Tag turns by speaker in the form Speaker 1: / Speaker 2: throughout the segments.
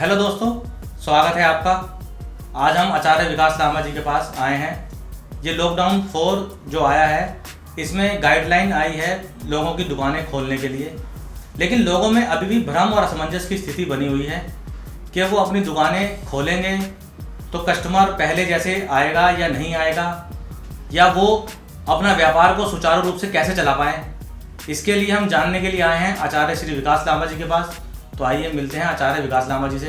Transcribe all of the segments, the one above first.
Speaker 1: Hello दोस्तों, स्वागत है आपका। आज हम आचार्य विकास लामा जी के पास आए हैं। ये लॉकडाउन 4 जो आया है, इसमें गाइडलाइन आई है लोगों की दुकानें खोलने के लिए, लेकिन लोगों में अभी भी भ्रम और असमंजस की स्थिति बनी हुई है कि वो अपनी दुकानें खोलेंगे तो कस्टमर पहले जैसे आएगा या नहीं आएगा, या वो अपना व्यापार को सुचारू रूप से कैसे चला पाएँ। इसके लिए हम जानने के लिए आए हैं आचार्य श्री विकास लामा जी के पास। तो आइए मिलते हैं आचार्य विकास लामा जी से।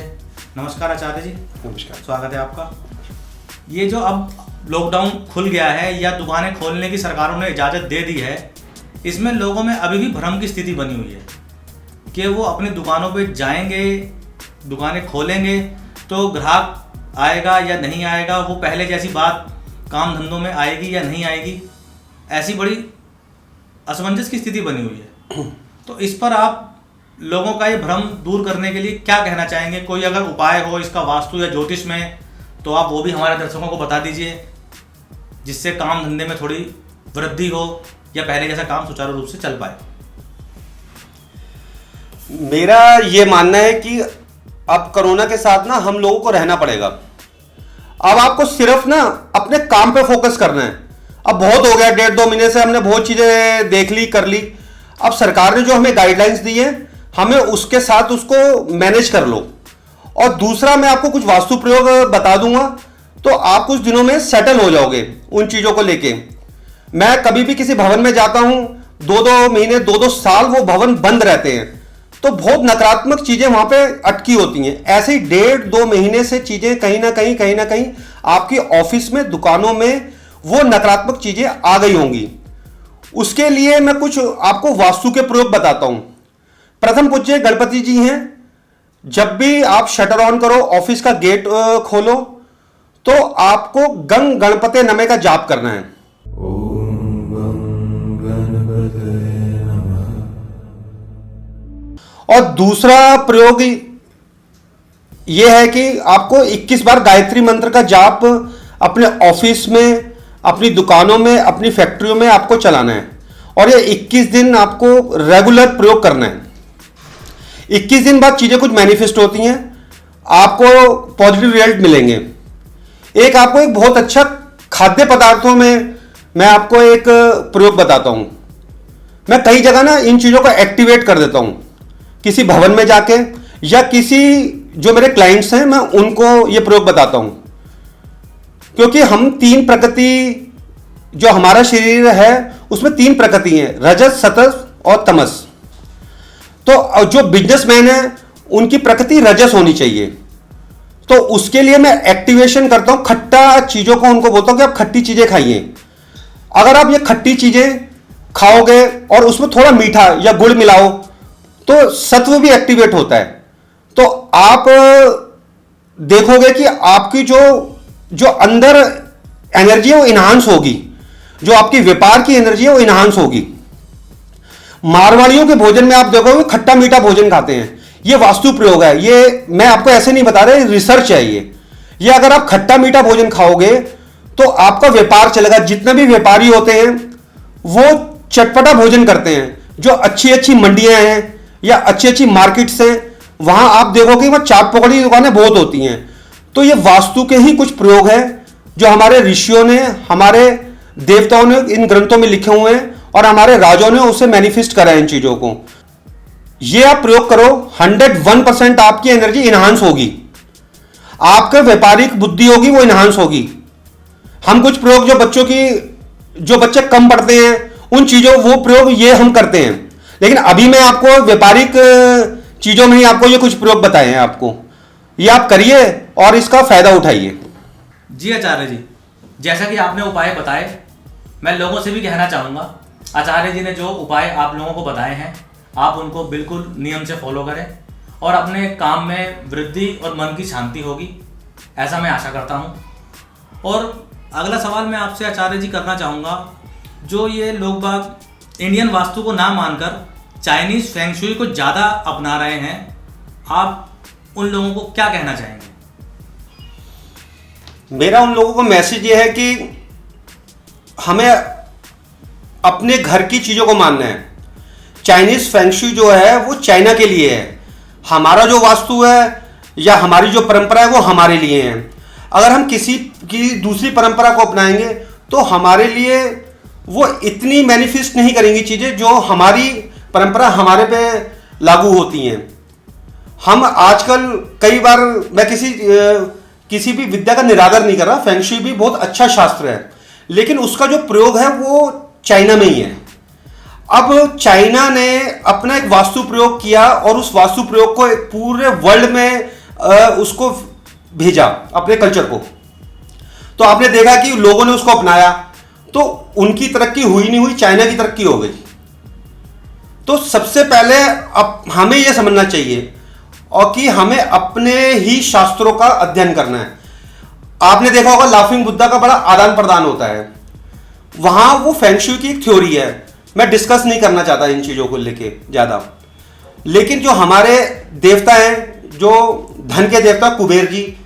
Speaker 1: नमस्कार आचार्य जी।
Speaker 2: नमस्कार,
Speaker 1: स्वागत है आपका। ये जो अब लॉकडाउन खुल गया है या दुकानें खोलने की सरकारों ने इजाज़त दे दी है, इसमें लोगों में अभी भी भ्रम की स्थिति बनी हुई है कि वो अपनी दुकानों पे जाएंगे, दुकानें खोलेंगे तो ग्राहक आएगा या नहीं आएगा, वो पहले जैसी बात काम धंधों में आएगी या नहीं आएगी। ऐसी बड़ी असमंजस की स्थिति बनी हुई है। तो इस पर आप लोगों का ये भ्रम दूर करने के लिए क्या कहना चाहेंगे? कोई अगर उपाय हो इसका वास्तु या ज्योतिष में, तो आप वो भी हमारे दर्शकों को बता दीजिए, जिससे काम धंधे में थोड़ी वृद्धि हो या पहले जैसा काम सुचारू रूप से चल पाए।
Speaker 2: मेरा ये मानना है कि अब कोरोना के साथ ना हम लोगों को रहना पड़ेगा। अब आपको सिर्फ ना अपने काम पे फोकस करना है। अब बहुत हो गया, 1.5-2 महीने से हमने बहुत चीजें देख ली, कर ली। अब सरकार ने जो हमें गाइडलाइंस दी है, हमें उसके साथ उसको मैनेज कर लो। और दूसरा, मैं आपको कुछ वास्तु प्रयोग बता दूंगा, तो आप कुछ दिनों में सेटल हो जाओगे उन चीजों को लेके। मैं कभी भी किसी भवन में जाता हूं, 2-2 महीने 2-2 साल वो भवन बंद रहते हैं, तो बहुत नकारात्मक चीजें वहां पे अटकी होती हैं। ऐसे ही 1.5-2 महीने से चीजें कहीं ना कहीं आपकी ऑफिस में, दुकानों में वो नकारात्मक चीजें आ गई होंगी। उसके लिए मैं कुछ आपको वास्तु के प्रयोग बताता हूं। प्रथम पूज्य गणपति जी हैं। जब भी आप शटर ऑन करो, ऑफिस का गेट खोलो, तो आपको गंग गणपते नमः का जाप करना है।
Speaker 3: ओम गं गणपते नमः।
Speaker 2: और दूसरा प्रयोग यह है कि आपको 21 बार गायत्री मंत्र का जाप अपने ऑफिस में, अपनी दुकानों में, अपनी फैक्ट्रियों में आपको चलाना है। और ये 21 दिन आपको रेगुलर प्रयोग करना है। 21 दिन बाद चीजें कुछ मैनिफेस्ट होती हैं, आपको पॉजिटिव रिजल्ट मिलेंगे। एक आपको एक बहुत अच्छा खाद्य पदार्थों में मैं आपको एक प्रयोग बताता हूं। मैं कई जगह ना इन चीजों को एक्टिवेट कर देता हूं, किसी भवन में जाके, या किसी जो मेरे क्लाइंट्स हैं मैं उनको ये प्रयोग बताता हूं। क्योंकि हम 3 प्रकृति, जो हमारा शरीर है उसमें 3 प्रकृति हैं, रजस, सतस और तमस। तो जो बिजनेसमैन है उनकी प्रकृति रजस होनी चाहिए। तो उसके लिए मैं एक्टिवेशन करता हूं, खट्टा चीजों को उनको बोलता हूं कि आप खट्टी चीजें खाइए। अगर आप ये खट्टी चीजें खाओगे और उसमें थोड़ा मीठा या गुड़ मिलाओ, तो सत्व भी एक्टिवेट होता है। तो आप देखोगे कि आपकी जो अंदर एनर्जी है वो इनहांस होगी, जो आपकी व्यापार की एनर्जी है वो इनहांस होगी। मारवाड़ियों के भोजन में आप देखोगे खट्टा मीठा भोजन खाते हैं। ये वास्तु प्रयोग है, ये मैं आपको ऐसे नहीं बता रहा, रिसर्च है ये अगर आप खट्टा मीठा भोजन खाओगे तो आपका व्यापार चलेगा। जितने भी व्यापारी होते हैं वो चटपटा भोजन करते हैं। जो अच्छी अच्छी मंडियां हैं या अच्छी अच्छी मार्केट्स हैं, वहां आप देखोगे वहां चाट पकौड़ी की दुकानें बहुत होती हैं। तो ये वास्तु के ही कुछ प्रयोग है जो हमारे ऋषियों ने, हमारे देवताओं ने इन ग्रंथों में लिखे हुए हैं, और हमारे राजाओं ने उसे मैनिफेस्ट करा है इन चीजों को। ये आप प्रयोग करो, 101% आपकी एनर्जी इनहांस होगी, आपके व्यापारिक बुद्धि होगी वो इनहांस होगी। हम कुछ प्रयोग जो बच्चे कम पढ़ते हैं उन चीजों, वो प्रयोग ये हम करते हैं। लेकिन अभी मैं आपको व्यापारिक चीजों में ही आपको ये कुछ प्रयोग बताए हैं। आपको ये आप करिए और इसका फायदा उठाइए।
Speaker 1: जी आचार्य जी, जैसा कि आपने उपाय बताए, मैं लोगों से भी कहना चाहूँगा, आचार्य जी ने जो उपाय आप लोगों को बताए हैं, आप उनको बिल्कुल नियम से फॉलो करें और अपने काम में वृद्धि और मन की शांति होगी, ऐसा मैं आशा करता हूँ। और अगला सवाल मैं आपसे आचार्य जी करना चाहूँगा, जो ये लोग बाग इंडियन वास्तु को ना मानकर चाइनीज फेंग शुई को ज़्यादा अपना रहे हैं, आप उन लोगों को क्या कहना चाहेंगे?
Speaker 2: मेरा उन लोगों को मैसेज ये है कि हमें अपने घर की चीज़ों को मानना है। चाइनीज फेंग शुई जो है वो चाइना के लिए है। हमारा जो वास्तु है या हमारी जो परंपरा है वो हमारे लिए है। अगर हम किसी की दूसरी परंपरा को अपनाएंगे तो हमारे लिए वो इतनी मैनिफेस्ट नहीं करेंगी चीज़ें जो हमारी परंपरा हमारे पे लागू होती हैं। हम आजकल कई बार, मैं किसी भी विद्या का निरादर नहीं कर रहा, फेंग शुई भी बहुत अच्छा शास्त्र है, लेकिन उसका जो प्रयोग है वो चाइना में ही है। अब चाइना ने अपना एक वास्तु प्रयोग किया और उस वास्तु प्रयोग को पूरे वर्ल्ड में उसको भेजा, अपने कल्चर को। तो आपने देखा कि लोगों ने उसको अपनाया तो उनकी तरक्की हुई नहीं हुई, चाइना की तरक्की हो गई। तो सबसे पहले अब हमें यह समझना चाहिए और कि हमें अपने ही शास्त्रों का अध्ययन करना है। आपने देखा होगा लाफिंग बुद्धा का बड़ा आदान प्रदान होता है, वहां वो फेंग शुई की एक थ्योरी है। मैं डिस्कस नहीं करना चाहता इन चीजों को लेके ज्यादा, लेकिन जो हमारे देवता हैं, जो धन के देवता कुबेर जी,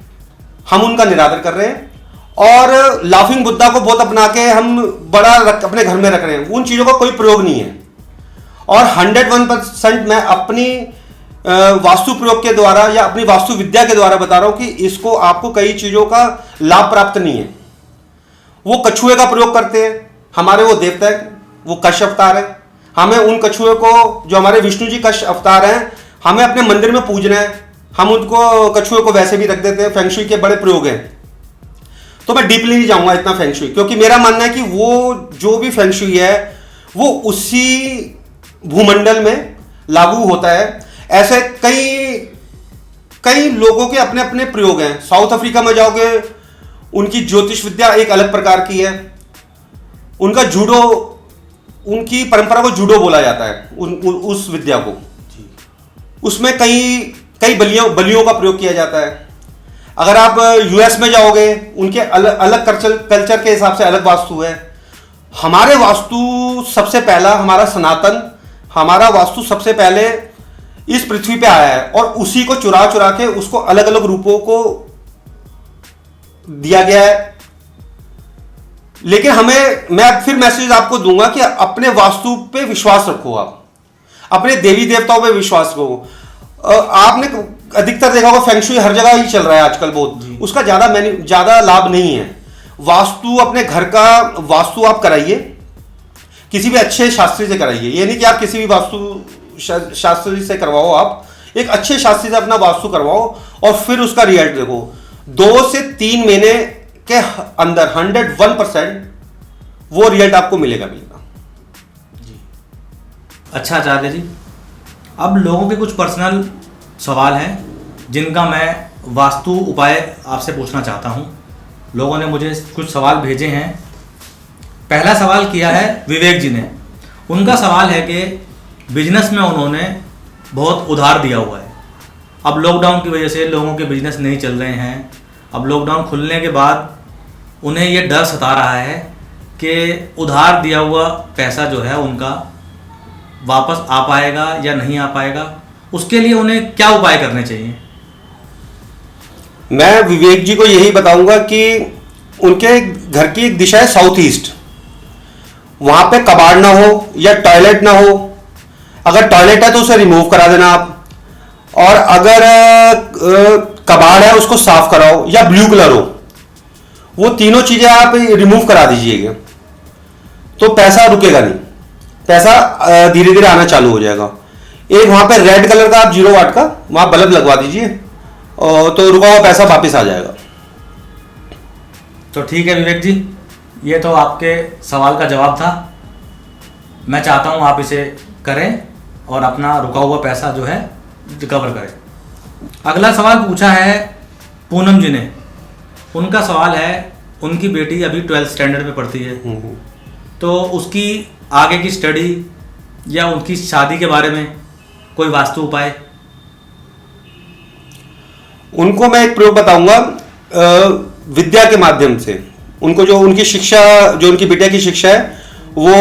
Speaker 2: हम उनका निरादर कर रहे हैं और लाफिंग बुद्धा को बहुत अपना के हम बड़ा अपने घर में रख रहे हैं। उन चीजों का कोई प्रयोग नहीं है। और 101% मैं अपनी वास्तु प्रयोग के द्वारा या अपनी वास्तु विद्या के द्वारा बता रहा हूं कि इसको आपको कई चीजों का लाभ प्राप्त नहीं है। वो कछुए का प्रयोग करते हैं, हमारे वो देवता है, वो कश अवतार है, हमें उन कछुए को, जो हमारे विष्णु जी कश अवतार हैं, हमें अपने मंदिर में पूजना है। हम उनको कछुए को वैसे भी रख देते हैं। फेंग शुई के बड़े प्रयोग हैं। तो मैं डीपली नहीं जाऊंगा इतना फेंग शुई, क्योंकि मेरा मानना है कि वो जो भी फेंग शुई है वो उसी भूमंडल में लागू होता है। ऐसे कई लोगों के अपने अपने प्रयोग हैं। साउथ अफ्रीका में जाओगे, उनकी ज्योतिष विद्या एक अलग प्रकार की है। उनका जूडो, उनकी परंपरा को जूडो बोला जाता है, उस विद्या को। उसमें कई बलियों का प्रयोग किया जाता है। अगर आप यूएस में जाओगे, उनके अलग कल्चर के हिसाब से अलग वास्तु है। हमारे वास्तु सबसे पहला, हमारा सनातन, हमारा वास्तु सबसे पहले इस पृथ्वी पे आया है और उसी को चुरा के उसको अलग अलग रूपों को दिया गया है। लेकिन मैं फिर मैसेज आपको दूंगा कि अपने वास्तु पे विश्वास रखो, आप अपने देवी देवताओं पे विश्वास रखो। आपने अधिकतर देखा होगा फेंग शुई हर जगह ही चल रहा है आजकल बहुत, उसका ज्यादा लाभ नहीं है। वास्तु, अपने घर का वास्तु आप कराइए, किसी भी अच्छे शास्त्री से कराइए। ये नहीं कि आप किसी भी वास्तु शास्त्री से करवाओ, आप एक अच्छे शास्त्री से अपना वास्तु करवाओ और फिर उसका रिजल्ट देखो। 2 से 3 महीने के अंदर 101% वो रिजल्ट आपको मिलेगा।
Speaker 1: जी, अच्छा आचार्य जी, अब लोगों के कुछ पर्सनल सवाल हैं जिनका मैं वास्तु उपाय आपसे पूछना चाहता हूं। लोगों ने मुझे कुछ सवाल भेजे हैं। पहला सवाल किया है विवेक जी ने। उनका सवाल है कि बिजनेस में उन्होंने बहुत उधार दिया हुआ है। अब लॉकडाउन की वजह से लोगों के बिजनेस नहीं चल रहे हैं। अब लॉकडाउन खुलने के बाद उन्हें ये डर सता रहा है कि उधार दिया हुआ पैसा जो है उनका वापस आ पाएगा या नहीं आ पाएगा। उसके लिए उन्हें क्या उपाय करने चाहिए?
Speaker 2: मैं विवेक जी को यही बताऊंगा कि उनके घर की एक दिशा है साउथ ईस्ट, वहां पे कबाड़ ना हो या टॉयलेट ना हो। अगर टॉयलेट है तो उसे रिमूव करा देना आप, और अगर कबाड़ है उसको साफ कराओ या ब्लू कलर हो, वो तीनों चीजें आप रिमूव करा दीजिएगा तो पैसा रुकेगा नहीं, पैसा धीरे धीरे आना चालू हो जाएगा। एक वहां पे रेड कलर का आप 0 वाट का वहां बल्ब लगवा दीजिए तो रुका हुआ पैसा वापस आ जाएगा।
Speaker 1: तो ठीक है विवेक जी, ये तो आपके सवाल का जवाब था। मैं चाहता हूँ आप इसे करें और अपना रुका हुआ पैसा जो है रिकवर करें। अगला सवाल पूछा है पूनम जी ने। उनका सवाल है, उनकी बेटी अभी 12th स्टैंडर्ड में पढ़ती है, तो उसकी आगे की स्टडी या उनकी शादी के बारे में कोई वास्तु उपाय?
Speaker 2: उनको मैं एक प्रयोग बताऊंगा विद्या के माध्यम से। उनको जो उनकी शिक्षा, जो उनकी बिटिया की शिक्षा है, वो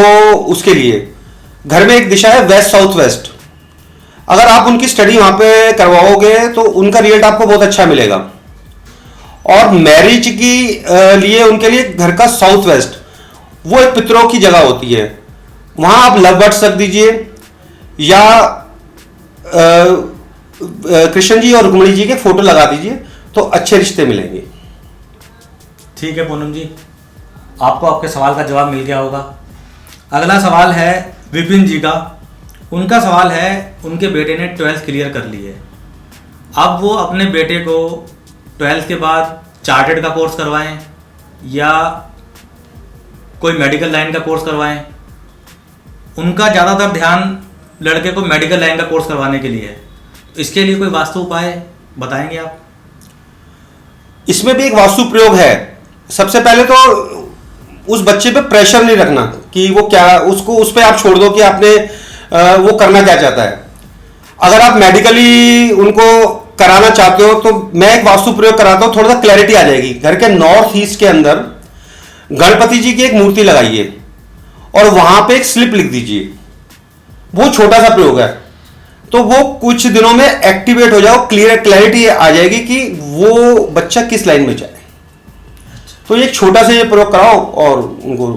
Speaker 2: उसके लिए घर में एक दिशा है वेस्ट साउथ वेस्ट। अगर आप उनकी स्टडी वहां पे करवाओगे तो उनका रिजल्ट आपको बहुत अच्छा मिलेगा। और मैरिज की लिए उनके लिए घर का साउथ वेस्ट, वो एक पितरों की जगह होती है, वहां आप लव बर्ड्स रख दीजिए या कृष्ण जी और रुक्मिणी जी के फोटो लगा दीजिए तो अच्छे रिश्ते मिलेंगे।
Speaker 1: ठीक है पूनम जी, आपको आपके सवाल का जवाब मिल गया होगा। अगला सवाल है विपिन जी का। उनका सवाल है, उनके बेटे ने 12th क्लियर कर ली है, अब वो अपने बेटे को 12th के बाद चार्टेड का कोर्स करवाएं या कोई मेडिकल लाइन का कोर्स करवाएं। उनका ज़्यादातर ध्यान लड़के को मेडिकल लाइन का कोर्स करवाने के लिए है। इसके लिए कोई वास्तु उपाय बताएंगे आप?
Speaker 2: इसमें भी एक वास्तु प्रयोग है। सबसे पहले तो उस बच्चे पे प्रेशर नहीं रखना कि वो क्या, उसको उस पर आप छोड़ दो कि आपने वो करना क्या चाहता है। अगर आप मेडिकली उनको कराना चाहते हो तो मैं एक वास्तु प्रयोग कराता हूं, थोड़ा सा क्लैरिटी आ जाएगी। घर के नॉर्थ ईस्ट के अंदर गणपति जी की एक मूर्ति लगाइए और वहां पे एक स्लिप लिख दीजिए। वो छोटा सा प्रयोग है, तो वो कुछ दिनों में एक्टिवेट हो जाओ, क्लैरिटी आ जाएगी कि वो बच्चा किस लाइन में जाए। तो एक छोटा सा ये प्रयोग कराओ और उनको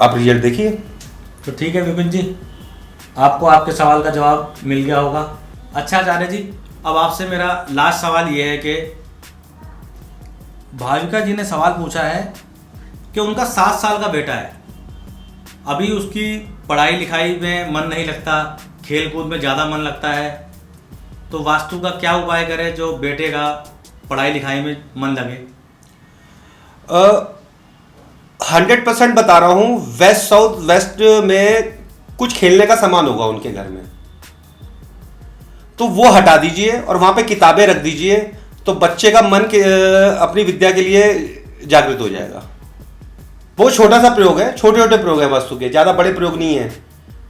Speaker 2: आप रिजल्ट देखिए।
Speaker 1: तो ठीक है विपिन जी, आपको आपके सवाल का जवाब मिल गया होगा। अच्छा आचार्य जी, अब आपसे मेरा लास्ट सवाल ये है कि भाविका जी ने सवाल पूछा है कि उनका 7 साल का बेटा है, अभी उसकी पढ़ाई लिखाई में मन नहीं लगता, खेल कूद में ज़्यादा मन लगता है, तो वास्तु का क्या उपाय करें जो बेटे का पढ़ाई लिखाई में मन लगे?
Speaker 2: 100% बता रहा हूं, वेस्ट साउथ वेस्ट में कुछ खेलने का सामान होगा उनके घर में, तो वो हटा दीजिए और वहां पे किताबें रख दीजिए, तो बच्चे का मन अपनी विद्या के लिए जागृत हो जाएगा। वो छोटा सा प्रयोग है, छोटे छोटे प्रयोग है वास्तु के, ज़्यादा बड़े प्रयोग नहीं है,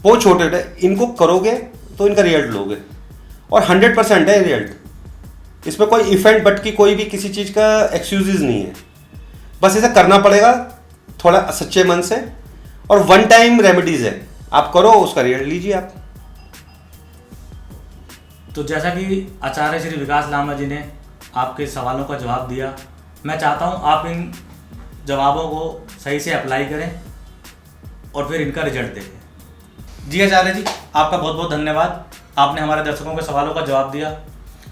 Speaker 2: वो छोटे छोटे। इनको करोगे तो इनका रिजल्ट लोगे और 100% है रिजल्ट। इसमें कोई इफेंट बट की कोई भी किसी चीज़ का एक्सक्यूजेज नहीं है, बस इसे करना पड़ेगा थोड़ा सच्चे मन से, और 1 टाइम रेमेडीज है, आप करो, उसका रिजल्ट लीजिए आप।
Speaker 1: तो जैसा कि आचार्य श्री विकास लामा जी ने आपके सवालों का जवाब दिया, मैं चाहता हूं आप इन जवाबों को सही से अप्लाई करें और फिर इनका रिजल्ट देखें। जी आचार्य जी, आपका बहुत बहुत धन्यवाद, आपने हमारे दर्शकों के सवालों का जवाब दिया।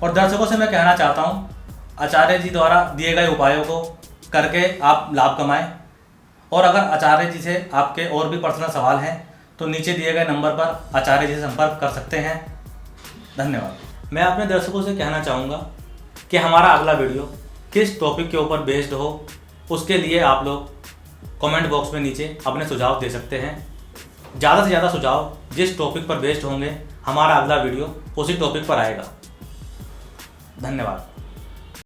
Speaker 1: और दर्शकों से मैं कहना चाहता हूं, आचार्य जी द्वारा दिए गए उपायों को करके आप लाभ कमाएं। और अगर आचार्य जी से आपके और भी पर्सनल सवाल हैं तो नीचे दिए गए नंबर पर आचार्य जी से संपर्क कर सकते हैं। धन्यवाद। मैं अपने दर्शकों से कहना चाहूँगा कि हमारा अगला वीडियो किस टॉपिक के ऊपर बेस्ड हो, उसके लिए आप लोग कमेंट बॉक्स में नीचे अपने सुझाव दे सकते हैं। ज़्यादा से ज़्यादा सुझाव जिस टॉपिक पर बेस्ड होंगे, हमारा अगला वीडियो उसी टॉपिक पर आएगा। धन्यवाद।